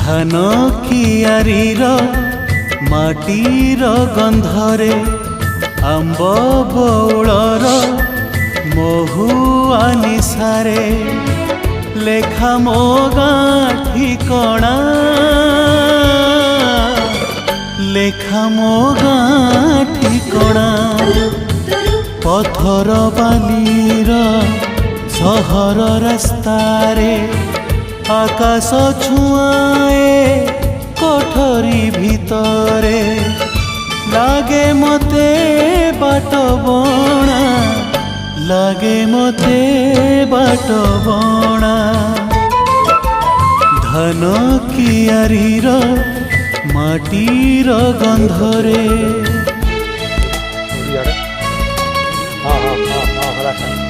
धान कियारीर माटीर गंधरे आंब बौलर महुआ निशारे लेखा मो गाँ ठिकणा लेखा मो गाँ ठिकणा पथर बालीर सहर रास्तारे आकाश छुआए कोठरी भितरे लागे मते बाट बणा लागे मते बाट बणा धान कियारीर माटीर गंधरे। हाँ हाँ हाँ हाँ